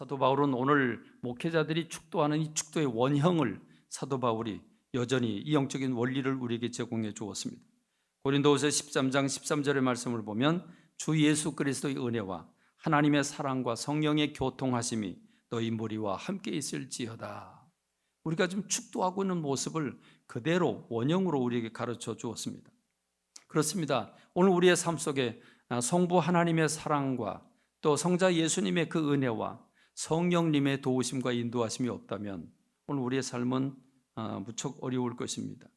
사도 바울은 오늘 목회자들이 축도하는 이 축도의 원형을 사도 바울이 여전히 이 영적인 원리를 우리에게 제공해 주었습니다. 고린도후서 13장 13절의 말씀을 보면 주 예수 그리스도의 은혜와 하나님의 사랑과 성령의 교통하심이 너희 무리와 함께 있을지어다. 우리가 지금 축도하고 있는 모습을 그대로 원형으로 우리에게 가르쳐 주었습니다. 그렇습니다. 오늘 우리의 삶 속에 성부 하나님의 사랑과 또 성자 예수님의 그 은혜와 성령님의 도우심과 인도하심이 없다면 오늘 우리의 삶은 무척 어려울 것입니다.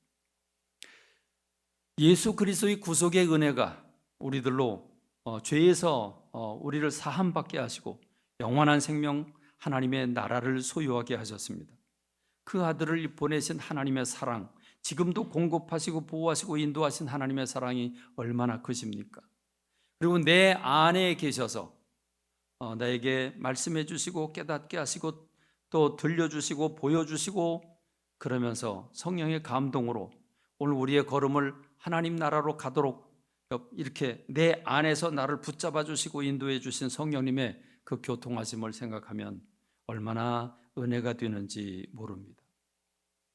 예수 그리스도의 구속의 은혜가 우리들로 죄에서 우리를 사함받게 하시고 영원한 생명 하나님의 나라를 소유하게 하셨습니다. 그 아들을 보내신 하나님의 사랑, 지금도 공급하시고 보호하시고 인도하신 하나님의 사랑이 얼마나 크십니까? 그리고 내 안에 계셔서 나에게 말씀해 주시고 깨닫게 하시고 또 들려주시고 보여주시고 그러면서 성령의 감동으로 오늘 우리의 걸음을 하나님 나라로 가도록 이렇게 내 안에서 나를 붙잡아 주시고 인도해 주신 성령님의 그 교통하심을 생각하면 얼마나 은혜가 되는지 모릅니다.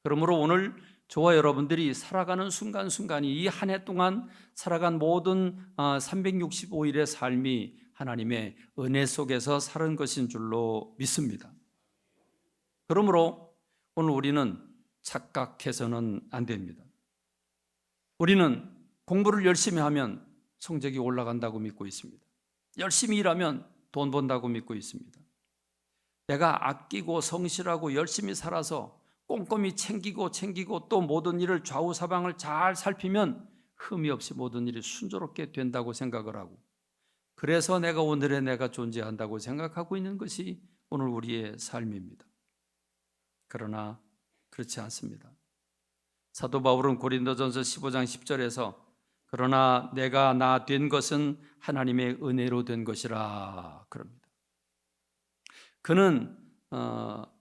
그러므로 오늘 저와 여러분들이 살아가는 순간순간이 이 한 해 동안 살아간 모든 365일의 삶이 하나님의 은혜 속에서 사는 것인 줄로 믿습니다. 그러므로 오늘 우리는 착각해서는 안 됩니다. 우리는 공부를 열심히 하면 성적이 올라간다고 믿고 있습니다. 열심히 일하면 돈 번다고 믿고 있습니다. 내가 아끼고 성실하고 열심히 살아서 꼼꼼히 챙기고 또 모든 일을 좌우사방을 잘 살피면 흠이 없이 모든 일이 순조롭게 된다고 생각을 하고, 그래서 내가 오늘의 내가 존재한다고 생각하고 있는 것이 오늘 우리의 삶입니다. 그러나 그렇지 않습니다. 사도 바울은 고린도전서 15장 10절에서 그러나 내가 나 된 것은 하나님의 은혜로 된 것이라 그럽니다. 그는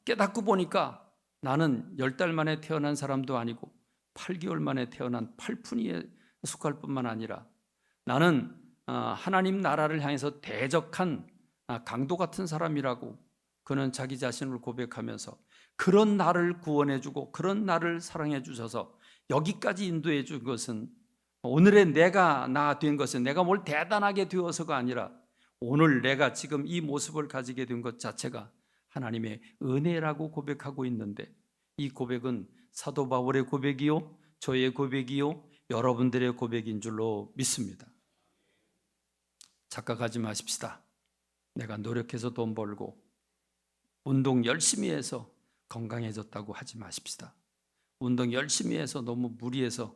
깨닫고 보니까 나는 10달 만에 태어난 사람도 아니고 8개월 만에 태어난 팔푼이에 속할 뿐만 아니라 나는 하나님 나라를 향해서 대적한 강도 같은 사람이라고 그는 자기 자신을 고백하면서 그런 나를 구원해 주고 그런 나를 사랑해 주셔서 여기까지 인도해 준 것은 오늘의 내가 나 된 것은 내가 뭘 대단하게 되어서가 아니라 오늘 내가 지금 이 모습을 가지게 된 것 자체가 하나님의 은혜라고 고백하고 있는데, 이 고백은 사도 바울의 고백이요 저의 고백이요 여러분들의 고백인 줄로 믿습니다. 착각하지 마십시다. 내가 노력해서 돈 벌고 운동 열심히 해서 건강해졌다고 하지 마십시다. 운동 열심히 해서 너무 무리해서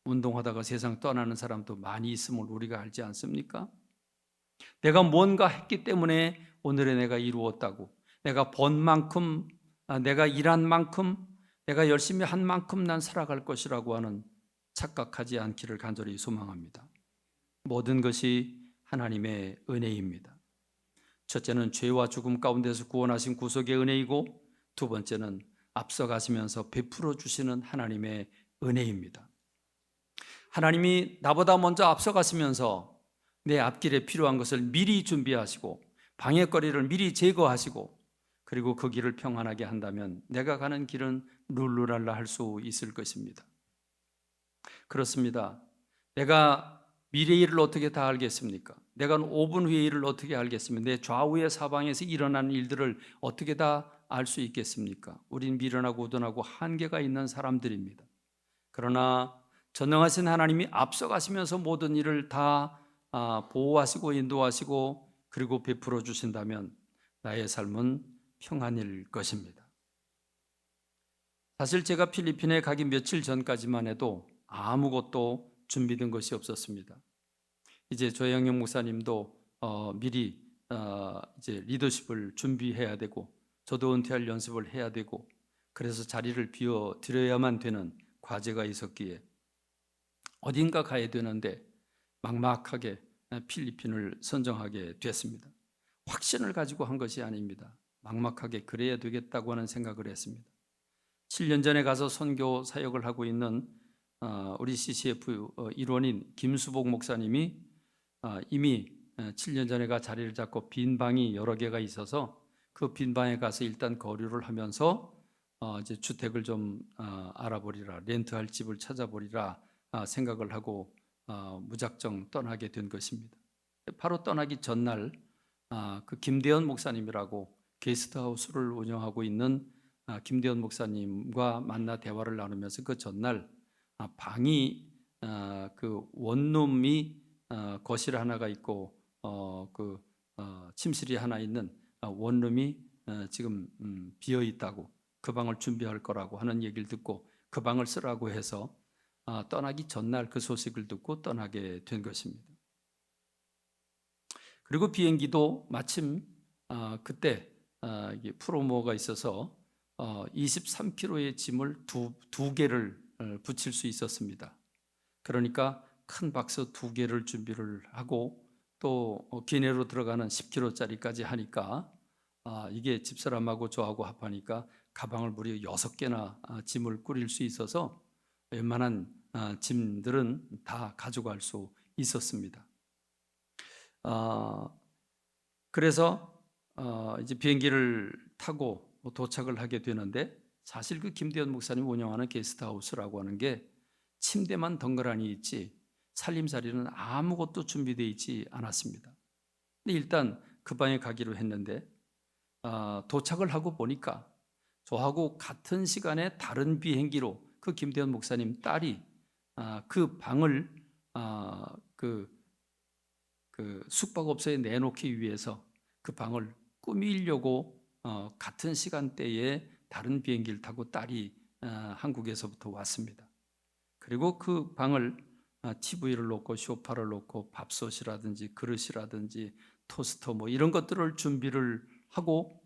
운동하다가 세상 떠나는 사람도 많이 있음을 우리가 알지 않습니까? 내가 뭔가 했기 때문에 오늘의 내가 이루었다고, 내가 번 만큼, 내가 일한 만큼, 내가 열심히 한 만큼 난 살아갈 것이라고 하는 착각하지 않기를 간절히 소망합니다. 모든 것이 하나님의 은혜입니다. 첫째는 죄와 죽음 가운데서 구원하신 구속의 은혜이고, 두 번째는 앞서가시면서 베풀어 주시는 하나님의 은혜입니다. 하나님이 나보다 먼저 앞서가시면서 내 앞길에 필요한 것을 미리 준비하시고 방해거리를 미리 제거하시고 그리고 그 길을 평안하게 한다면 내가 가는 길은 룰루랄라 할 수 있을 것입니다. 그렇습니다. 내가 미래의 일을 어떻게 다 알겠습니까? 내가 5분 후의 일을 어떻게 알겠습니까? 내 좌우의 사방에서 일어나는 일들을 어떻게 다 알 수 있겠습니까? 우린 미련하고 우둔하고 한계가 있는 사람들입니다. 그러나 전능하신 하나님이 앞서가시면서 모든 일을 다 보호하시고 인도하시고 그리고 베풀어 주신다면 나의 삶은 평안일 것입니다. 사실 제가 필리핀에 가기 며칠 전까지만 해도 아무것도 준비된 것이 없었습니다. 이제 조영영 목사님도 미리 이제 리더십을 준비해야 되고 저도 은퇴할 연습을 해야 되고 그래서 자리를 비워 드려야만 되는 과제가 있었기에 어딘가 가야 되는데 막막하게 필리핀을 선정하게 됐습니다. 확신을 가지고 한 것이 아닙니다. 막막하게 그래야 되겠다고 하는 생각을 했습니다. 7년 전에 가서 선교 사역을 하고 있는 우리 CCF 일원인 김수복 목사님이 이미 7년 전에 가 자리를 잡고 빈 방이 여러 개가 있어서 그 빈 방에 가서 일단 거류를 하면서 이제 주택을 좀 알아보리라, 렌트할 집을 찾아보리라 생각을 하고 무작정 떠나게 된 것입니다. 바로 떠나기 전날 그 김대현 목사님이라고 게스트하우스를 운영하고 있는 김대현 목사님과 만나 대화를 나누면서 그 전날 방이 그 원룸이 거실 하나가 있고 그 침실이 하나 있는 원룸이 지금 비어 있다고, 그 방을 준비할 거라고 하는 얘기를 듣고 그 방을 쓰라고 해서 떠나기 전날 그 소식을 듣고 떠나게 된 것입니다. 그리고 비행기도 마침 그때 이게 프로모가 있어서 23kg의 짐을 두 개를 붙일 수 있었습니다. 그러니까 큰 박스 2개를 준비를 하고 또 기내로 들어가는 10kg짜리까지 하니까 이게 집사람하고 저하고 합하니까 가방을 무려 6개나 짐을 꾸릴 수 있어서 웬만한 짐들은 다 가져갈 수 있었습니다. 그래서 이제 비행기를 타고 도착을 하게 되는데, 사실 그 김대현 목사님 운영하는 게스트하우스라고 하는 게 침대만 덩그러니 있지 살림살이는 아무것도 준비되어 있지 않았습니다. 근데 일단 그 방에 가기로 했는데 도착을 하고 보니까 저하고 같은 시간에 다른 비행기로 그 김대현 목사님 딸이 그 방을 그 숙박업소에 내놓기 위해서 그 방을 꾸미려고 같은 시간대에 다른 비행기를 타고 딸이 한국에서부터 왔습니다. 그리고 그 방을 TV를 놓고 소파를 놓고 밥솥이라든지 그릇이라든지 토스터 뭐 이런 것들을 준비를 하고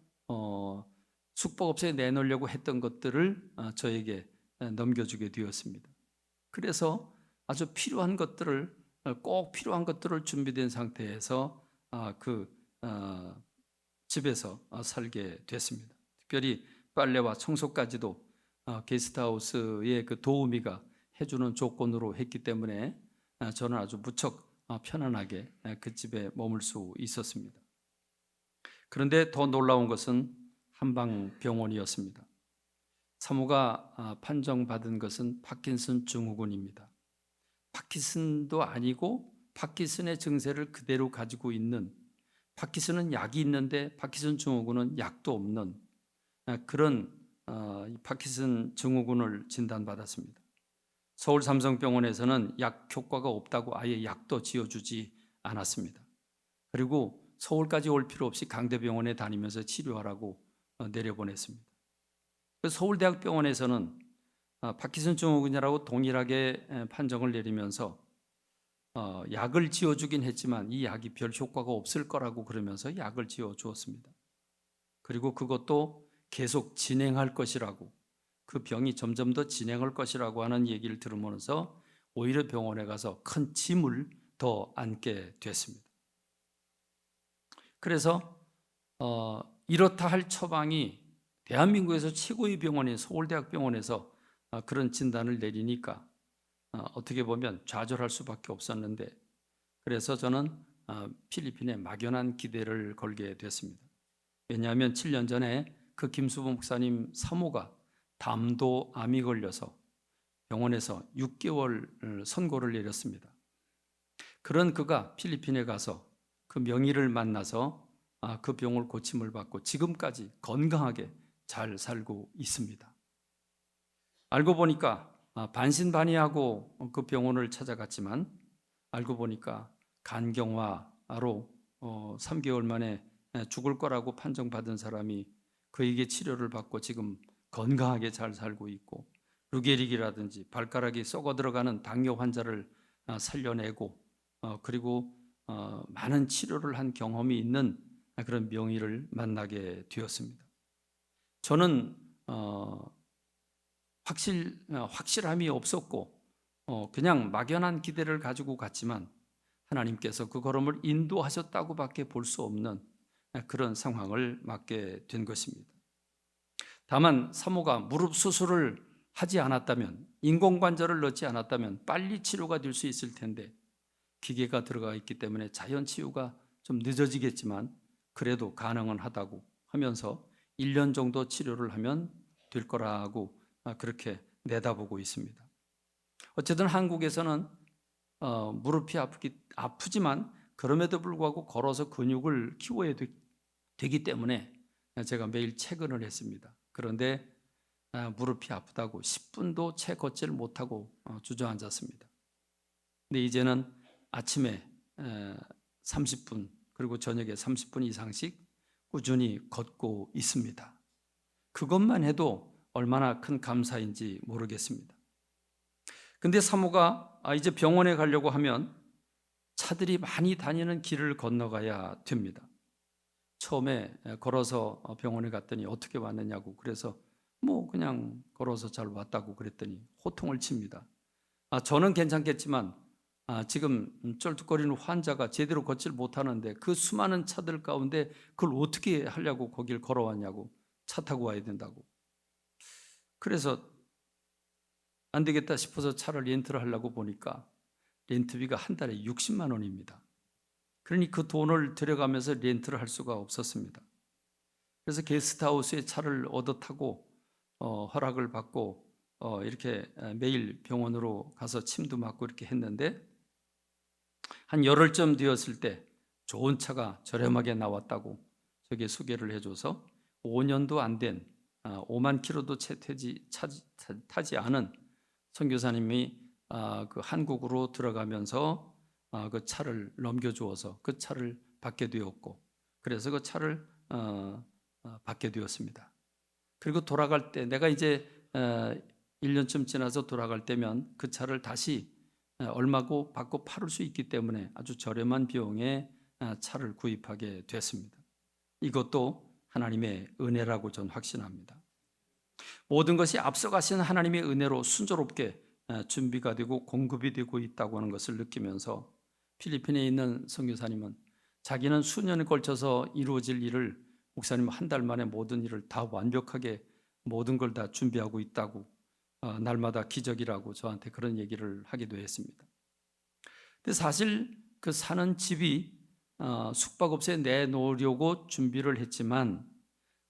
숙박업소에 내놓으려고 했던 것들을 저에게 넘겨주게 되었습니다. 그래서 아주 필요한 것들을 꼭 필요한 것들을 준비된 상태에서 집에서 살게 됐습니다. 특별히 빨래와 청소까지도 게스트하우스의 그 도우미가 해주는 조건으로 했기 때문에 저는 아주 무척 편안하게 그 집에 머물 수 있었습니다. 그런데 더 놀라운 것은 한방병원이었습니다. 사모가 판정받은 것은 파킨슨 증후군입니다. 파킨슨도 아니고 파킨슨의 증세를 그대로 가지고 있는, 파킨슨은 약이 있는데 파킨슨 증후군은 약도 없는 그런 파킨슨 증후군을 진단받았습니다. 서울 삼성병원에서는 약 효과가 없다고 아예 약도 지어주지 않았습니다. 그리고 서울까지 올 필요 없이 강대병원에 다니면서 치료하라고 내려보냈습니다. 서울대학병원에서는 파킨슨 증후군이라고 동일하게 판정을 내리면서 약을 지어주긴 했지만 이 약이 별 효과가 없을 거라고 그러면서 약을 지어주었습니다. 그리고 그것도 계속 진행할 것이라고, 그 병이 점점 더 진행할 것이라고 하는 얘기를 들으면서 오히려 병원에 가서 큰 짐을 더 안게 됐습니다. 그래서 이렇다 할 처방이 대한민국에서 최고의 병원인 서울대학병원에서 그런 진단을 내리니까 어떻게 보면 좌절할 수밖에 없었는데, 그래서 저는 필리핀에 막연한 기대를 걸게 됐습니다. 왜냐하면 7년 전에 그 김수보 목사님 사모가 담도암이 걸려서 병원에서 6개월 선고를 내렸습니다. 그런 그가 필리핀에 가서 그 명의를 만나서 그 병을 고침을 받고 지금까지 건강하게 잘 살고 있습니다. 알고 보니까 반신반의하고 그 병원을 찾아갔지만 알고 보니까 간경화로 3개월 만에 죽을 거라고 판정받은 사람이 그에게 치료를 받고 지금 건강하게 잘 살고 있고, 루게릭이라든지 발가락이 썩어 들어가는 당뇨 환자를 살려내고 그리고 많은 치료를 한 경험이 있는 그런 명의를 만나게 되었습니다. 저는 확실함이 없었고 그냥 막연한 기대를 가지고 갔지만 하나님께서 그 걸음을 인도하셨다고밖에 볼 수 없는 그런 상황을 맞게 된 것입니다. 다만 사모가 무릎 수술을 하지 않았다면, 인공관절을 넣지 않았다면 빨리 치료가 될 수 있을 텐데 기계가 들어가 있기 때문에 자연 치유가 좀 늦어지겠지만 그래도 가능은 하다고 하면서 1년 정도 치료를 하면 될 거라고 그렇게 내다보고 있습니다. 어쨌든 한국에서는 무릎이 아프지만 그럼에도 불구하고 걸어서 근육을 키워야 되기 때문에 제가 매일 퇴근을 했습니다. 그런데 무릎이 아프다고 10분도 채 걷지를 못하고 주저앉았습니다. 근데 이제는 아침에 30분 그리고 저녁에 30분 이상씩 꾸준히 걷고 있습니다. 그것만 해도 얼마나 큰 감사인지 모르겠습니다. 근데 사모가 이제 병원에 가려고 하면 차들이 많이 다니는 길을 건너가야 됩니다. 처음에 걸어서 병원에 갔더니 어떻게 왔느냐고 그래서 뭐 그냥 걸어서 잘 왔다고 그랬더니 호통을 칩니다. 저는 괜찮겠지만 지금 쩔뚝거리는 환자가 제대로 걷질 못하는데 그 수많은 차들 가운데 그걸 어떻게 하려고 거길 걸어왔냐고, 차 타고 와야 된다고. 그래서 안 되겠다 싶어서 차를 렌트를 하려고 보니까 렌트비가 한 달에 60만 원입니다. 그러니 그 돈을 들여가면서 렌트를 할 수가 없었습니다. 그래서 게스트하우스에 차를 얻어 타고 허락을 받고 이렇게 매일 병원으로 가서 침도 맞고 이렇게 했는데 한 열흘쯤 되었을 때 좋은 차가 저렴하게 나왔다고 저게 소개를 해줘서 5년도 안 된 5만 킬로도 채 타지 않은 선교사님이 그 한국으로 들어가면서 그 차를 넘겨주어서 그 차를 받게 되었고 그래서 그 차를 받게 되었습니다. 그리고 돌아갈 때 내가 이제 1년쯤 지나서 돌아갈 때면 그 차를 다시 얼마고 받고 팔을 수 있기 때문에 아주 저렴한 비용에 차를 구입하게 됐습니다. 이것도 하나님의 은혜라고 저는 확신합니다. 모든 것이 앞서가신 하나님의 은혜로 순조롭게 준비가 되고 공급이 되고 있다고 하는 것을 느끼면서 필리핀에 있는 선교사님은 자기는 수년에 걸쳐서 이루어질 일을 목사님 한 달 만에 모든 일을 다 완벽하게 모든 걸 다 준비하고 있다고 날마다 기적이라고 저한테 그런 얘기를 하기도 했습니다. 근데 사실 그 사는 집이 숙박업소에 내놓으려고 준비를 했지만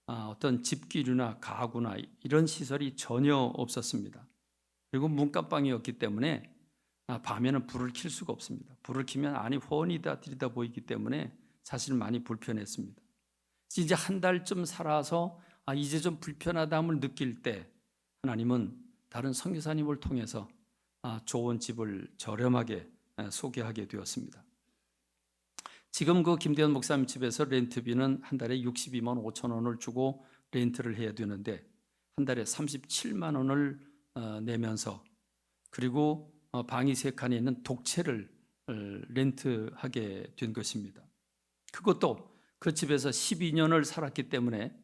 어떤 집기류나 가구나 이런 시설이 전혀 없었습니다. 그리고 문간방이었기 때문에 밤에는 불을 켤 수가 없습니다. 불을 켜면 안이 훤히 다 들여다 보이기 때문에 사실 많이 불편했습니다. 이제 한 달쯤 살아서 이제 좀 불편하다함을 느낄 때 하나님은 다른 선교사님을 통해서 좋은 집을 저렴하게 소개하게 되었습니다. 지금 그 김대현 목사님 집에서 렌트비는 한 달에 62만 5천 원을 주고 렌트를 해야 되는데 한 달에 37만 원을 내면서 그리고 방이 3칸에 있는 독채를 렌트하게 된 것입니다. 그것도 그 집에서 12년을 살았기 때문에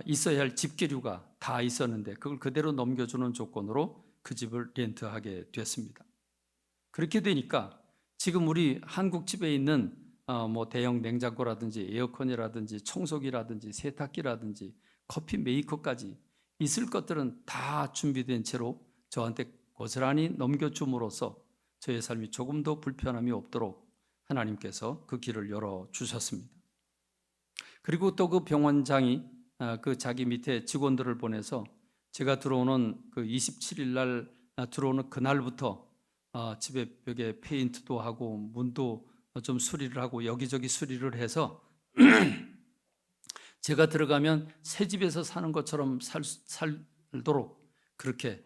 있어야 할 집계류가 다 있었는데 그걸 그대로 넘겨주는 조건으로 그 집을 렌트하게 됐습니다. 그렇게 되니까 지금 우리 한국 집에 있는 뭐 대형 냉장고라든지 에어컨이라든지 청소기라든지 세탁기라든지 커피 메이커까지 있을 것들은 다 준비된 채로 저한테 고스란히 넘겨줌으로써 저의 삶이 조금 더 불편함이 없도록 하나님께서 그 길을 열어주셨습니다. 그리고 또 그 병원장이 그 자기 밑에 직원들을 보내서 제가 들어오는 그 27일 날 들어오는 그날부터 집에 벽에 페인트도 하고 문도 좀 수리를 하고 여기저기 수리를 해서 제가 들어가면 새 집에서 사는 것처럼 살도록 그렇게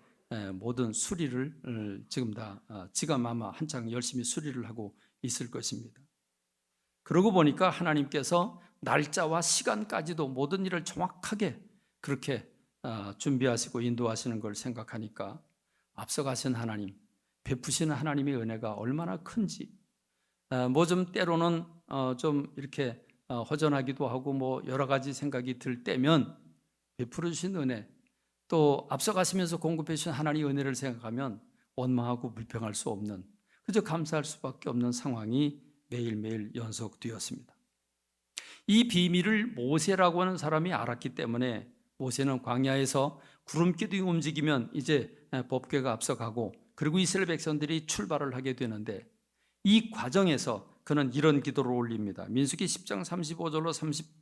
모든 수리를 지금 다 지가 아마 한창 열심히 수리를 하고 있을 것입니다. 그러고 보니까 하나님께서 날짜와 시간까지도 모든 일을 정확하게 그렇게 준비하시고 인도하시는 걸 생각하니까 앞서가신 하나님, 베푸시는 하나님의 은혜가 얼마나 큰지 뭐 좀 때로는 좀 이렇게 허전하기도 하고 뭐 여러 가지 생각이 들 때면 베풀어 주신 은혜 또 앞서가시면서 공급해 주신 하나님의 은혜를 생각하면 원망하고 불평할 수 없는 그저 감사할 수밖에 없는 상황이 매일매일 연속되었습니다. 이 비밀을 모세라고 하는 사람이 알았기 때문에 모세는 광야에서 구름기둥이 움직이면 이제 법궤가 앞서가고 그리고 이스라엘 백성들이 출발을 하게 되는데 이 과정에서 그는 이런 기도를 올립니다. 민수기 10장 35절로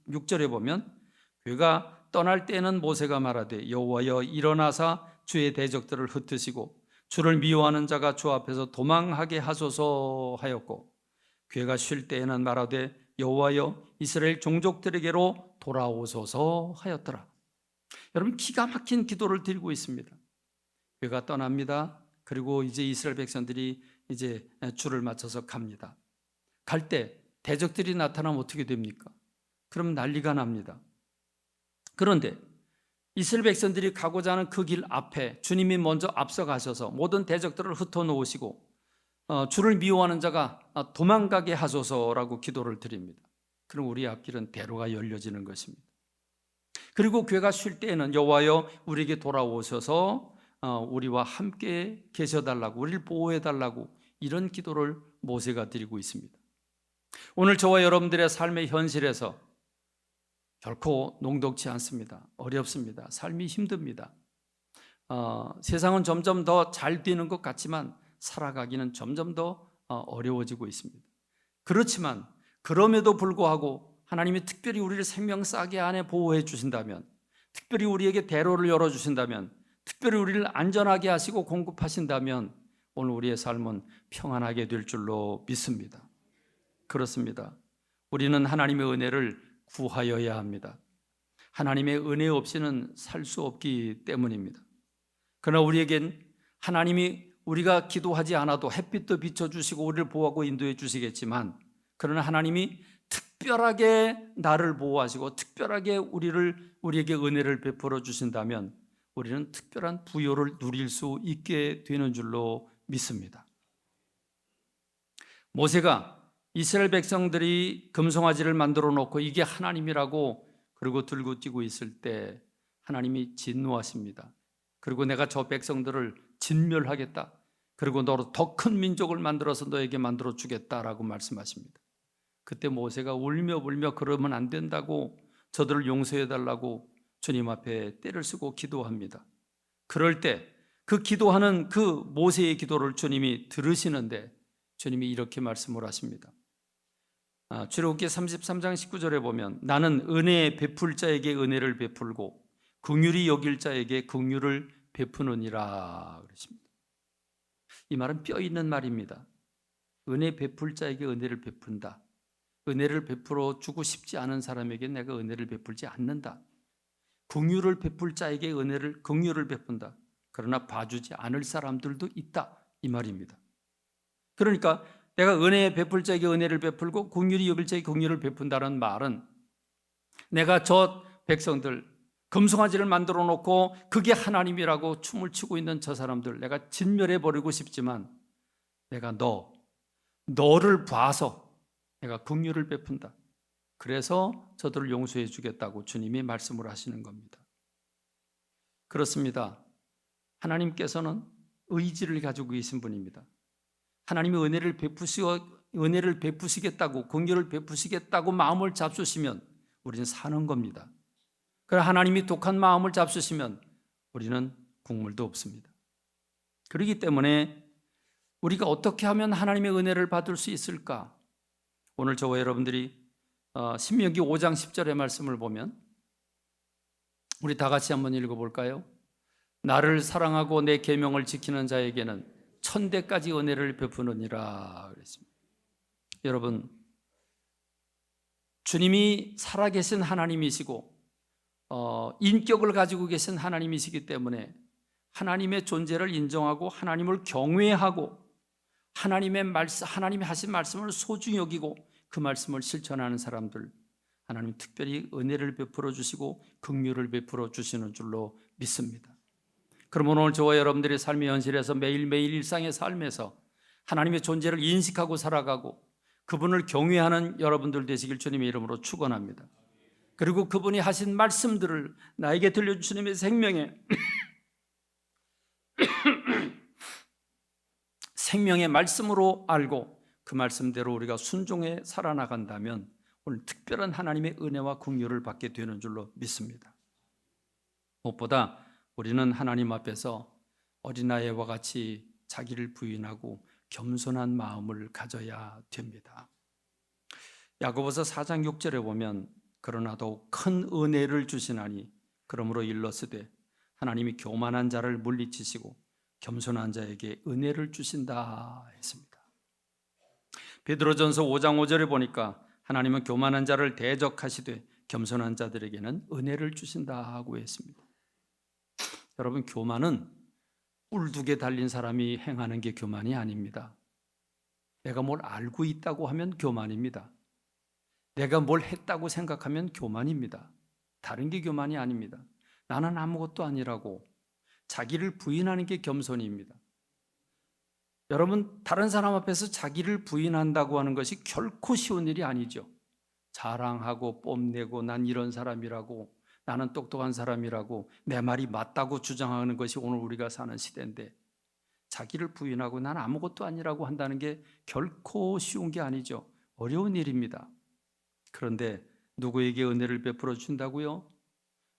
36절에 보면 그가 떠날 때에는 모세가 말하되 여호와여 일어나사 주의 대적들을 흩으시고 주를 미워하는 자가 주 앞에서 도망하게 하소서 하였고, 그가 쉴 때에는 말하되 여호와여 이스라엘 종족들에게로 돌아오소서 하였더라. 여러분, 기가 막힌 기도를 드리고 있습니다. 그가 떠납니다. 그리고 이제 이스라엘 백성들이 이제 줄을 맞춰서 갑니다. 갈 때 대적들이 나타나면 어떻게 됩니까? 그럼 난리가 납니다. 그런데 이스라엘 백성들이 가고자 하는 그 길 앞에 주님이 먼저 앞서 가셔서 모든 대적들을 흩어놓으시고 주를 미워하는 자가 도망가게 하소서라고 기도를 드립니다. 그럼 우리 앞길은 대로가 열려지는 것입니다. 그리고 그가 쉴 때에는 여호와여 우리에게 돌아오셔서 우리와 함께 계셔달라고, 우리를 보호해달라고, 이런 기도를 모세가 드리고 있습니다. 오늘 저와 여러분들의 삶의 현실에서 결코 농독치 않습니다. 어렵습니다. 삶이 힘듭니다. 세상은 점점 더 잘 되는 것 같지만 살아가기는 점점 더 어려워지고 있습니다. 그렇지만 그럼에도 불구하고 하나님이 특별히 우리를 생명 싸게 안에 보호해 주신다면, 특별히 우리에게 대로를 열어주신다면, 특별히 우리를 안전하게 하시고 공급하신다면 오늘 우리의 삶은 평안하게 될 줄로 믿습니다. 그렇습니다. 우리는 하나님의 은혜를 구하여야 합니다. 하나님의 은혜 없이는 살 수 없기 때문입니다. 그러나 우리에겐 하나님이 우리가 기도하지 않아도 햇빛도 비춰주시고 우리를 보호하고 인도해 주시겠지만, 그러나 하나님이 특별하게 나를 보호하시고 특별하게 우리에게 은혜를 베풀어 주신다면 우리는 특별한 부요를 누릴 수 있게 되는 줄로 믿습니다. 모세가 이스라엘 백성들이 금송아지를 만들어 놓고 이게 하나님이라고 그리고 들고 뛰고 있을 때 하나님이 진노하십니다. 그리고 내가 저 백성들을 진멸하겠다. 그리고 너로 더 큰 민족을 만들어서 너에게 만들어 주겠다라고 말씀하십니다. 그때 모세가 울며 불며 그러면 안 된다고, 저들을 용서해 달라고 주님 앞에 떼를 쓰고 기도합니다. 그럴 때 그 기도하는 그 모세의 기도를 주님이 들으시는데 주님이 이렇게 말씀을 하십니다. 출애굽기 33장 19절에 보면 나는 은혜 베풀 자에게 은혜를 베풀고 긍휼히 여길 자에게 긍휼을 베푸느니라 그러십니다. 이 말은 뼈 있는 말입니다. 은혜 베풀 자에게 은혜를 베푼다. 은혜를 베풀어 주고 싶지 않은 사람에게 내가 은혜를 베풀지 않는다. 긍휼을 베풀 자에게 긍휼을 베푼다. 그러나 봐주지 않을 사람들도 있다, 이 말입니다. 그러니까 내가 은혜 베풀 자에게 은혜를 베풀고 긍휼히 여길 자에게 긍휼을 베푼다는 말은 내가 저 백성들 금송아지를 만들어 놓고 그게 하나님이라고 춤을 추고 있는 저 사람들 내가 진멸해 버리고 싶지만 내가 너를 봐서 내가 긍휼을 베푼다. 그래서 저들을 용서해 주겠다고 주님이 말씀을 하시는 겁니다. 그렇습니다. 하나님께서는 의지를 가지고 계신 분입니다. 하나님이 은혜를 베푸시겠다고, 긍휼을 베푸시겠다고 마음을 잡수시면 우리는 사는 겁니다. 그러나 하나님이 독한 마음을 잡수시면 우리는 국물도 없습니다. 그렇기 때문에 우리가 어떻게 하면 하나님의 은혜를 받을 수 있을까? 오늘 저와 여러분들이 신명기 5장 10절의 말씀을 보면 우리 다 같이 한번 읽어볼까요? 나를 사랑하고 내 계명을 지키는 자에게는 천대까지 은혜를 베푸느니라 그랬습니다. 여러분, 주님이 살아계신 하나님이시고 인격을 가지고 계신 하나님이시기 때문에 하나님의 존재를 인정하고 하나님을 경외하고 하나님이 하신 말씀을 소중히 여기고 그 말씀을 실천하는 사람들, 하나님 특별히 은혜를 베풀어 주시고 긍휼을 베풀어 주시는 줄로 믿습니다. 그러면 오늘 저와 여러분들의 삶의 현실에서 매일매일 일상의 삶에서 하나님의 존재를 인식하고 살아가고 그분을 경외하는 여러분들 되시길 주님의 이름으로 축원합니다. 그리고 그분이 하신 말씀들을 나에게 들려주시는 생명의 말씀으로 알고 그 말씀대로 우리가 순종해 살아나간다면 오늘 특별한 하나님의 은혜와 긍휼을 받게 되는 줄로 믿습니다. 무엇보다 우리는 하나님 앞에서 어린아이와 같이 자기를 부인하고 겸손한 마음을 가져야 됩니다. 야고보서 4장 6절에 보면 그러나 더욱 큰 은혜를 주시나니 그러므로 일러스되 하나님이 교만한 자를 물리치시고 겸손한 자에게 은혜를 주신다 했습니다. 베드로전서 5장 5절에 보니까 하나님은 교만한 자를 대적하시되 겸손한 자들에게는 은혜를 주신다고 했습니다. 여러분, 교만은 뿔두개 달린 사람이 행하는 게 교만이 아닙니다. 내가 뭘 알고 있다고 하면 교만입니다. 내가 뭘 했다고 생각하면 교만입니다. 다른 게 교만이 아닙니다. 나는 아무것도 아니라고 자기를 부인하는 게 겸손입니다. 여러분, 다른 사람 앞에서 자기를 부인한다고 하는 것이 결코 쉬운 일이 아니죠. 자랑하고 뽐내고 난 이런 사람이라고, 나는 똑똑한 사람이라고, 내 말이 맞다고 주장하는 것이 오늘 우리가 사는 시대인데, 자기를 부인하고 난 아무것도 아니라고 한다는 게 결코 쉬운 게 아니죠. 어려운 일입니다. 그런데 누구에게 은혜를 베풀어 주신다고요?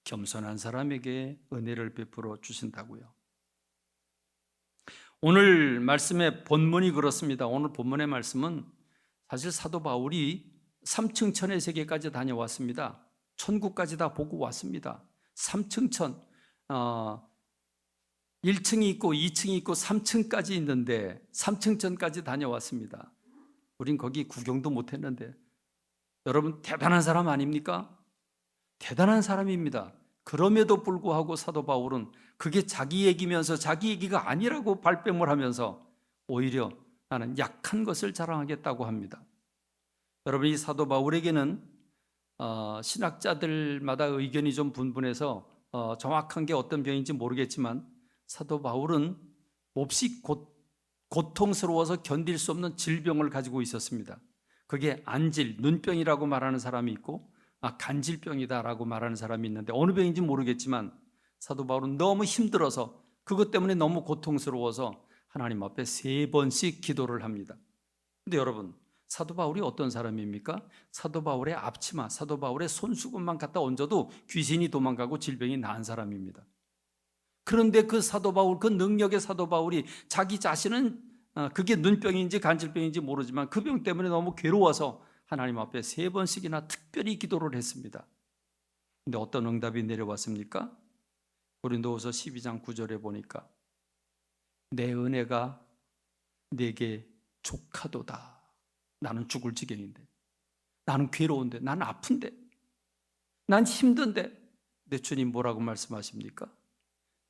겸손한 사람에게 은혜를 베풀어 주신다고요. 오늘 말씀의 본문이 그렇습니다. 오늘 본문의 말씀은 사실 사도 바울이 3층 천의 세계까지 다녀왔습니다. 천국까지 다 보고 왔습니다. 3층 천, 1층이 있고 2층이 있고 3층까지 있는데 3층 천까지 다녀왔습니다. 우린 거기 구경도 못했는데, 여러분 대단한 사람 아닙니까? 대단한 사람입니다. 그럼에도 불구하고 사도 바울은 그게 자기 얘기면서 자기 얘기가 아니라고 발뺌을 하면서 오히려 나는 약한 것을 자랑하겠다고 합니다. 여러분, 이 사도 바울에게는 신학자들마다 의견이 좀 분분해서 정확한 게 어떤 병인지 모르겠지만 사도 바울은 몹시 고통스러워서 견딜 수 없는 질병을 가지고 있었습니다. 그게 안질, 눈병이라고 말하는 사람이 있고 간질병이다라고 말하는 사람이 있는데 어느 병인지 모르겠지만 사도 바울은 너무 힘들어서 그것 때문에 너무 고통스러워서 하나님 앞에 3번씩 기도를 합니다. 근데 여러분, 사도 바울이 어떤 사람입니까? 사도 바울의 앞치마, 사도 바울의 손수건만 갖다 얹어도 귀신이 도망가고 질병이 나은 사람입니다. 그런데 그 사도 바울, 그 능력의 사도 바울이 자기 자신은 그게 눈병인지 간질병인지 모르지만 그 병 때문에 너무 괴로워서 하나님 앞에 3번씩이나 특별히 기도를 했습니다. 근데 어떤 응답이 내려왔습니까? 고린도후서 12장 9절에 보니까 내 은혜가 내게 족하도다. 나는 죽을 지경인데, 나는 괴로운데, 나는 아픈데, 난 힘든데 내 주님 뭐라고 말씀하십니까?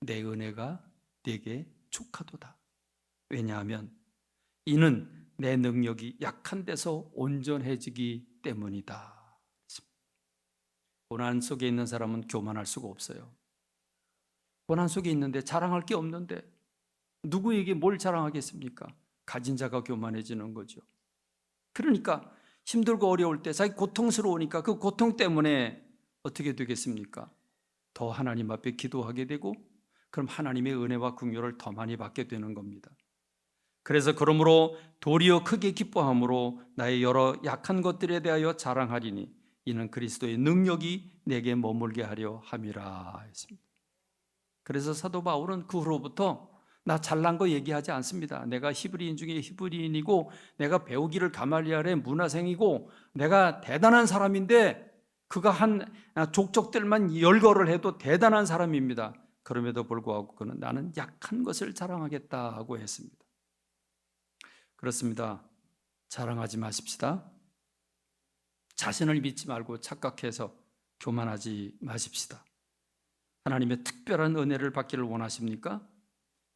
내 은혜가 내게 족하도다. 왜냐하면 이는 내 능력이 약한 데서 온전해지기 때문이다. 고난 속에 있는 사람은 교만할 수가 없어요. 고난 속에 있는데 자랑할 게 없는데 누구에게 뭘 자랑하겠습니까? 가진 자가 교만해지는 거죠. 그러니까 힘들고 어려울 때, 자기 고통스러우니까 그 고통 때문에 어떻게 되겠습니까? 더 하나님 앞에 기도하게 되고, 그럼 하나님의 은혜와 긍휼을 더 많이 받게 되는 겁니다. 그래서 그러므로 도리어 크게 기뻐함으로 나의 여러 약한 것들에 대하여 자랑하리니 이는 그리스도의 능력이 내게 머물게 하려 함이라 했습니다. 그래서 사도 바울은 그 후로부터 나 잘난 거 얘기하지 않습니다. 내가 히브리인 중에 히브리인이고, 내가 배우기를 가말리엘의 문화생이고, 내가 대단한 사람인데 그가 한 족적들만 열거를 해도 대단한 사람입니다. 그럼에도 불구하고 그는 나는 약한 것을 자랑하겠다고 했습니다. 그렇습니다. 자랑하지 마십시다. 자신을 믿지 말고 착각해서 교만하지 마십시다. 하나님의 특별한 은혜를 받기를 원하십니까?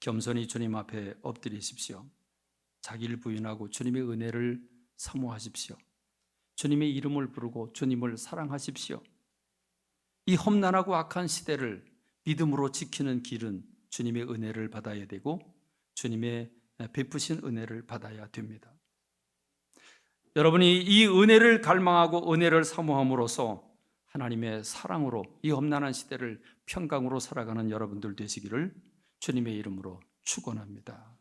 겸손히 주님 앞에 엎드리십시오. 자기를 부인하고 주님의 은혜를 사모하십시오. 주님의 이름을 부르고 주님을 사랑하십시오. 이 험난하고 악한 시대를 믿음으로 지키는 길은 주님의 은혜를 받아야 되고 주님의 베푸신 은혜를 받아야 됩니다. 여러분이 이 은혜를 갈망하고 은혜를 사모함으로써 하나님의 사랑으로 이 험난한 시대를 평강으로 살아가는 여러분들 되시기를 주님의 이름으로 축원합니다.